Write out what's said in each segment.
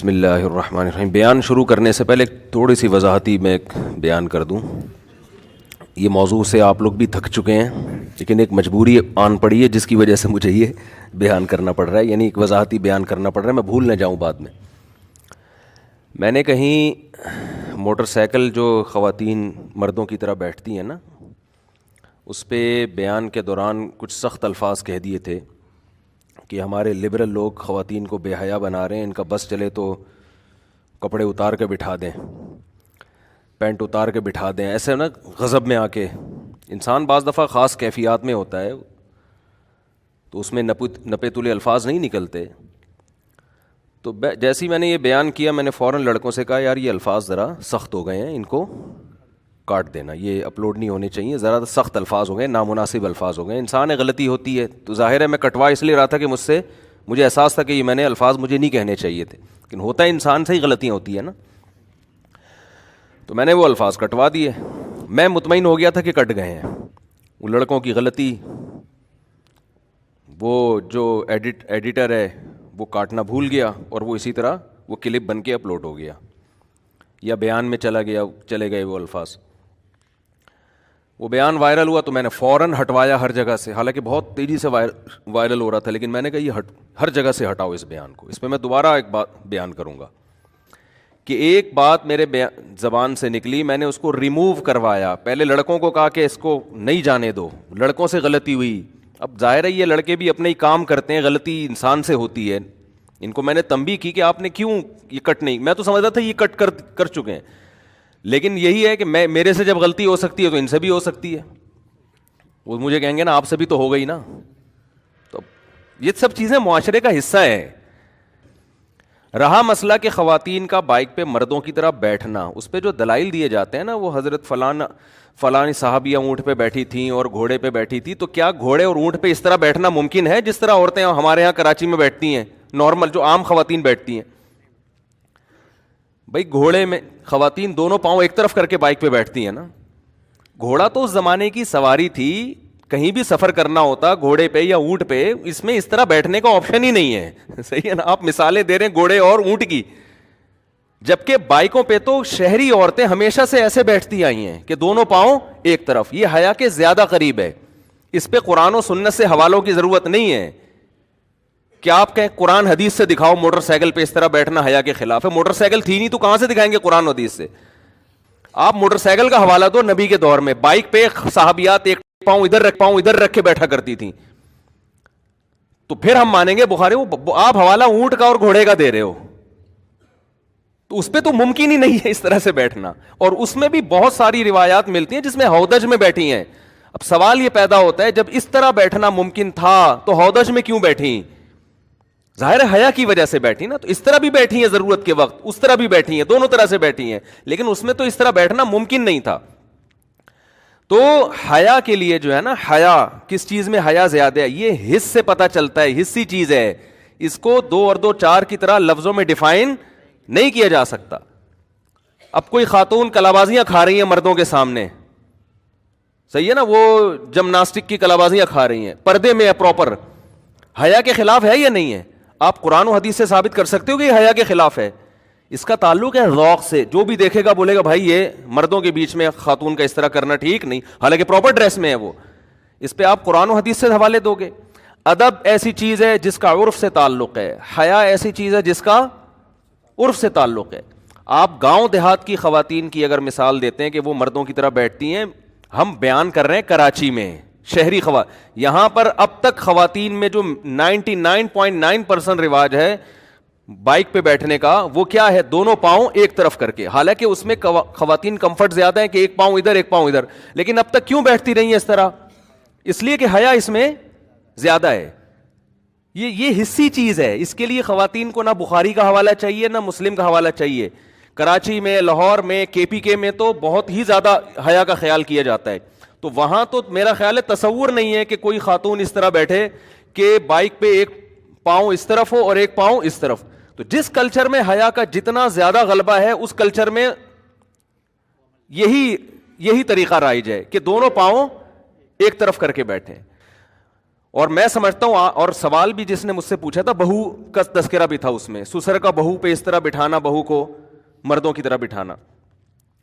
بسم اللہ الرحمن الرحیم۔ بیان شروع کرنے سے پہلے تھوڑی سی وضاحتی میں بیان کر دوں۔ یہ موضوع سے آپ لوگ بھی تھک چکے ہیں، لیکن ایک مجبوری آن پڑی ہے جس کی وجہ سے مجھے یہ بیان کرنا پڑ رہا ہے، یعنی ایک وضاحتی بیان کرنا پڑ رہا ہے، میں بھول نہ جاؤں بعد میں۔ میں نے کہیں موٹر سائیکل جو خواتین مردوں کی طرح بیٹھتی ہیں نا، اس پہ بیان کے دوران کچھ سخت الفاظ کہہ دیے تھے کہ ہمارے لبرل لوگ خواتین کو بے حیا بنا رہے ہیں، ان کا بس چلے تو کپڑے اتار کے بٹھا دیں، پینٹ اتار کے بٹھا دیں، ایسے نا غضب میں آ کے۔ انسان بعض دفعہ خاص کیفیات میں ہوتا ہے تو اس میں نپے تلے الفاظ نہیں نکلتے۔ تو جیسے ہی میں نے یہ بیان کیا، میں نے فوراً لڑکوں سے کہا یار یہ الفاظ ذرا سخت ہو گئے ہیں، ان کو کاٹ دینا، یہ اپلوڈ نہیں ہونے چاہیے، ذرا سخت الفاظ ہو گئے، نامناسب الفاظ ہو گئے۔ انسان ہے، غلطی ہوتی ہے، تو ظاہر ہے میں کٹوا اس لیے رہا تھا کہ مجھے احساس تھا کہ یہ میں نے الفاظ مجھے نہیں کہنے چاہیے تھے، لیکن ہوتا ہے انسان سے ہی غلطیاں ہوتی ہیں نا۔ تو میں نے وہ الفاظ کٹوا دیے، میں مطمئن ہو گیا تھا کہ کٹ گئے ہیں۔ وہ لڑکوں کی غلطی، وہ جو ایڈیٹر ہے وہ کاٹنا بھول گیا، اور وہ اسی طرح وہ کلپ بن کے اپلوڈ ہو گیا، یا بیان میں چلے گئے وہ الفاظ۔ وہ بیان وائرل ہوا تو میں نے فوراً ہٹوایا ہر جگہ سے، حالانکہ بہت تیزی سے وائرل ہو رہا تھا، لیکن میں نے کہا یہ ہر جگہ سے ہٹاؤ اس بیان کو۔ اس پہ میں دوبارہ ایک بات بیان کروں گا کہ ایک بات میرے زبان سے نکلی، میں نے اس کو ریموو کروایا۔ پہلے لڑکوں کو کہا کہ اس کو نہیں جانے دو، لڑکوں سے غلطی ہوئی۔ اب ظاہر ہے یہ لڑکے بھی اپنے ہی کام کرتے ہیں، غلطی انسان سے ہوتی ہے۔ ان کو میں نے تنبیہ کی کہ آپ نے کیوں یہ کٹ نہیں، میں تو سمجھتا تھا یہ کٹ کر چکے ہیں، لیکن یہی ہے کہ میرے سے جب غلطی ہو سکتی ہے تو ان سے بھی ہو سکتی ہے۔ وہ مجھے کہیں گے نا آپ سے بھی تو ہو گئی نا۔ تو یہ سب چیزیں معاشرے کا حصہ ہے۔ رہا مسئلہ کہ خواتین کا بائک پہ مردوں کی طرح بیٹھنا، اس پہ جو دلائل دیے جاتے ہیں نا، وہ حضرت فلانی صحابیہ اونٹ پہ بیٹھی تھیں اور گھوڑے پہ بیٹھی تھی، تو کیا گھوڑے اور اونٹ پہ اس طرح بیٹھنا ممکن ہے جس طرح عورتیں ہمارے یہاں کراچی میں بیٹھتی ہیں، نارمل جو عام خواتین بیٹھتی ہیں؟ بھائی گھوڑے میں خواتین دونوں پاؤں ایک طرف کر کے بائک پہ بیٹھتی ہیں نا۔ گھوڑا تو اس زمانے کی سواری تھی، کہیں بھی سفر کرنا ہوتا گھوڑے پہ یا اونٹ پہ، اس میں اس طرح بیٹھنے کا آپشن ہی نہیں ہے۔ صحیح ہے نا؟ آپ مثالیں دے رہے ہیں گھوڑے اور اونٹ کی، جبکہ بائکوں پہ تو شہری عورتیں ہمیشہ سے ایسے بیٹھتی آئی ہیں کہ دونوں پاؤں ایک طرف۔ یہ حیا کے زیادہ قریب ہے، اس پہ قرآن و سنت سے حوالوں کی ضرورت نہیں ہے۔ کیا آپ کہیں قرآن حدیث سے دکھاؤ موٹر سائیکل پہ اس طرح بیٹھنا حیا کے خلاف ہے؟ موٹر سائیکل تھی نہیں تو کہاں سے دکھائیں گے قرآن و حدیث سے؟ آپ موٹر سائیکل کا حوالہ دو نبی کے دور میں، بائک پہ صحابیات ایک پاؤں ادھر رکھ کے بیٹھا کرتی تھیں، تو پھر ہم مانیں گے بخاری۔ آپ حوالہ اونٹ کا اور گھوڑے کا دے رہے ہو، تو اس پہ تو ممکن ہی نہیں ہے اس طرح سے بیٹھنا۔ اور اس میں بھی بہت ساری روایات ملتی ہیں جس میں ہودج میں بیٹھی ہیں۔ اب سوال یہ پیدا ہوتا ہے جب اس طرح بیٹھنا ممکن تھا تو ہودج میں کیوں بیٹھی؟ ظاہر ہے حیا کی وجہ سے بیٹھی نا۔ تو اس طرح بھی بیٹھی ہیں ضرورت کے وقت، اس طرح بھی بیٹھی ہیں، دونوں طرح سے بیٹھی ہیں، لیکن اس میں تو اس طرح بیٹھنا ممکن نہیں تھا۔ تو حیا کے لیے جو ہے نا، حیا کس چیز میں حیا زیادہ ہے، یہ حس سے پتہ چلتا ہے، حسی چیز ہے۔ اس کو 2 اور 2 4 کی طرح لفظوں میں ڈیفائن نہیں کیا جا سکتا۔ اب کوئی خاتون کلابازیاں کھا رہی ہیں مردوں کے سامنے، صحیح ہے نا، وہ جمناسٹک کی کلابازیاں کھا رہی ہیں، پردے میں ہے پراپر، حیا کے خلاف ہے یا نہیں ہے؟ آپ قرآن و حدیث سے ثابت کر سکتے ہو کہ یہ حیا کے خلاف ہے؟ اس کا تعلق ہے ذوق سے، جو بھی دیکھے گا بولے گا بھائی یہ مردوں کے بیچ میں خاتون کا اس طرح کرنا ٹھیک نہیں، حالانکہ پراپر ڈریس میں ہے وہ۔ اس پہ آپ قرآن و حدیث سے حوالے دو گے۔ ادب ایسی چیز ہے جس کا عرف سے تعلق ہے، حیا ایسی چیز ہے جس کا عرف سے تعلق ہے۔ آپ گاؤں دیہات کی خواتین کی اگر مثال دیتے ہیں کہ وہ مردوں کی طرح بیٹھتی ہیں، ہم بیان کر رہے ہیں کراچی میں شہری یہاں پر اب تک خواتین میں جو 99.9% رواج ہے بائک پہ بیٹھنے کا، وہ کیا ہے؟ دونوں پاؤں ایک طرف کر کے۔ حالانکہ اس میں خواتین کمفرٹ زیادہ ہے کہ ایک پاؤں ادھر ایک پاؤں ادھر، لیکن اب تک کیوں بیٹھتی رہی ہیں اس طرح؟ اس لیے کہ حیا اس میں زیادہ ہے۔ یہ حصی چیز ہے، اس کے لیے خواتین کو نہ بخاری کا حوالہ چاہیے نہ مسلم کا حوالہ چاہیے۔ کراچی میں، لاہور میں، KPK میں تو بہت ہی زیادہ حیا کا خیال کیا جاتا ہے۔ تو وہاں تو میرا خیال ہے تصور نہیں ہے کہ کوئی خاتون اس طرح بیٹھے کہ بائک پہ ایک پاؤں اس طرف ہو اور ایک پاؤں اس طرف۔ تو جس کلچر میں حیا کا جتنا زیادہ غلبہ ہے، اس کلچر میں یہی طریقہ رائج ہے کہ دونوں پاؤں ایک طرف کر کے بیٹھیں۔ اور میں سمجھتا ہوں اور سوال بھی جس نے مجھ سے پوچھا تھا بہو کا تذکرہ بھی تھا اس میں, سسر کا بہو پہ اس طرح بٹھانا, بہو کو مردوں کی طرح بٹھانا.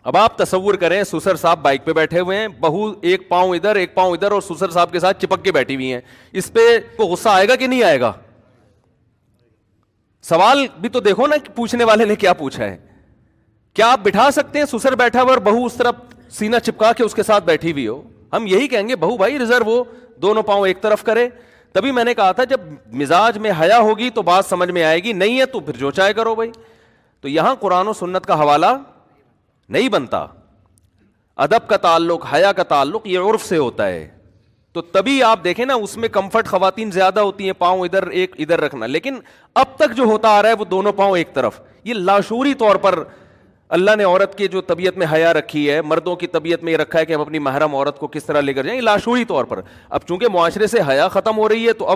اب آپ تصور کریں سسر صاحب بائک پہ بیٹھے ہوئے ہیں, بہو ایک پاؤں ادھر ایک پاؤں ادھر اور سسر صاحب کے ساتھ چپک کے بیٹھی ہوئی ہیں, اس پہ کو غصہ آئے گا کہ نہیں آئے گا؟ سوال بھی تو دیکھو نا کہ پوچھنے والے نے کیا پوچھا ہے. کیا آپ بٹھا سکتے ہیں سسر بیٹھا ہوا اور بہو اس طرف سینہ چپکا کے اس کے ساتھ بیٹھی ہوئی ہو؟ ہم یہی کہیں گے بہو بھائی ریزرو ہو, دونوں پاؤں ایک طرف کرے. تبھی میں نے کہا تھا جب مزاج میں حیا ہوگی تو بات سمجھ میں آئے گی, نہیں ہے تو پھر جو چاہے کرو بھائی. تو یہاں قرآن و سنت کا حوالہ نہیں بنتا. ادب کا تعلق, حیا کا تعلق یہ عرف سے ہوتا ہے. تو تبھی آپ دیکھیں نا اس میں کمفرٹ خواتین زیادہ ہوتی ہیں, پاؤں ادھر ایک ادھر رکھنا. لیکن اب تک جو ہوتا آ رہا ہے وہ دونوں پاؤں ایک طرف, یہ لاشعوری طور پر اللہ نے عورت کی جو طبیعت میں حیا رکھی ہے, مردوں کی طبیعت میں یہ رکھا ہے کہ ہم اپنی محرم عورت کو کس طرح لے کر جائیں, یہ لاشعوری طور پر. اب چونکہ معاشرے سے حیا ختم ہو رہی ہے تو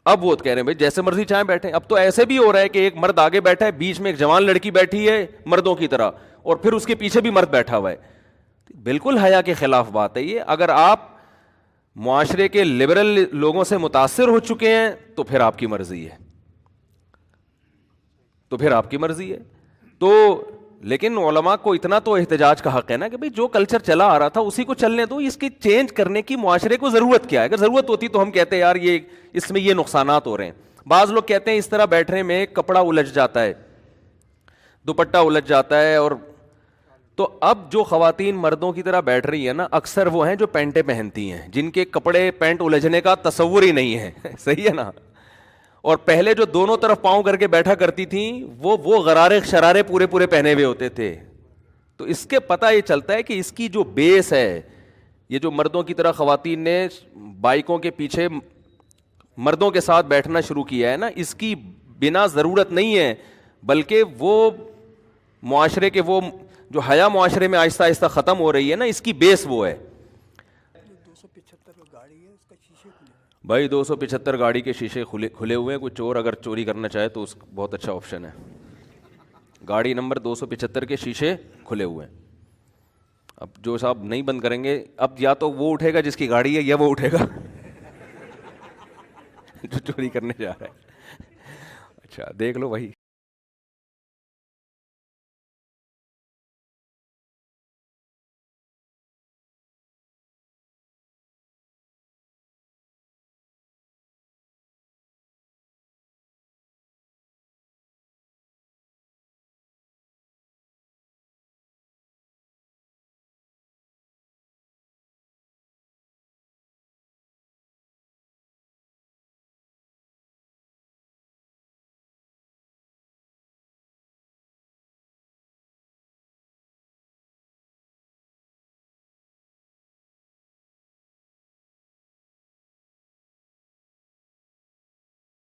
اب وہ کہہ رہے ہیں بھائی جیسے مرضی چاہیں بیٹھیں. اب تو ایسے بھی ہو رہا ہے کہ ایک مرد آگے بیٹھا ہے, بیچ میں ایک جوان لڑکی بیٹھی ہے مردوں کی طرح, اور پھر اس کے پیچھے بھی مرد بیٹھا ہوا ہے. بالکل حیا کے خلاف بات ہے یہ. اگر آپ معاشرے کے لبرل لوگوں سے متاثر ہو چکے ہیں تو پھر آپ کی مرضی ہے, تو پھر آپ کی مرضی ہے. تو لیکن علماء کو اتنا تو احتجاج کا حق ہے نا کہ بھئی جو کلچر چلا آ رہا تھا اسی کو چلنے دو, اس کی چینج کرنے کی معاشرے کو ضرورت کیا ہے؟ اگر ضرورت ہوتی تو ہم کہتے ہیں یار یہ اس میں یہ نقصانات ہو رہے ہیں. بعض لوگ کہتے ہیں اس طرح بیٹھنے میں کپڑا الجھ جاتا ہے, دوپٹہ الجھ جاتا ہے. اور تو اب جو خواتین مردوں کی طرح بیٹھ رہی ہیں نا, اکثر وہ ہیں جو پینٹیں پہنتی ہیں, جن کے کپڑے پینٹ الجھنے کا تصور ہی نہیں ہے. صحیح ہے نا؟ اور پہلے جو دونوں طرف پاؤں کر کے بیٹھا کرتی تھیں وہ غرارے شرارے پورے پورے پہنے ہوئے ہوتے تھے. تو اس کے پتہ یہ چلتا ہے کہ اس کی جو بیس ہے, یہ جو مردوں کی طرح خواتین نے بائکوں کے پیچھے مردوں کے ساتھ بیٹھنا شروع کیا ہے نا, اس کی بنا ضرورت نہیں ہے, بلکہ وہ معاشرے کے وہ جو حیا معاشرے میں آہستہ آہستہ ختم ہو رہی ہے نا, اس کی بیس وہ ہے. بھائی 275 گاڑی کے شیشے کھلے ہوئے ہیں, کوئی چور اگر چوری کرنا چاہے تو اس بہت اچھا آپشن ہے. گاڑی نمبر 275 کے شیشے کھلے ہوئے ہیں. اب جو صاحب نہیں بند کریں گے, اب یا تو وہ اٹھے گا جس کی گاڑی ہے, یا وہ اٹھے گا جو چوری کرنے جا رہا ہے. اچھا دیکھ لو بھائی.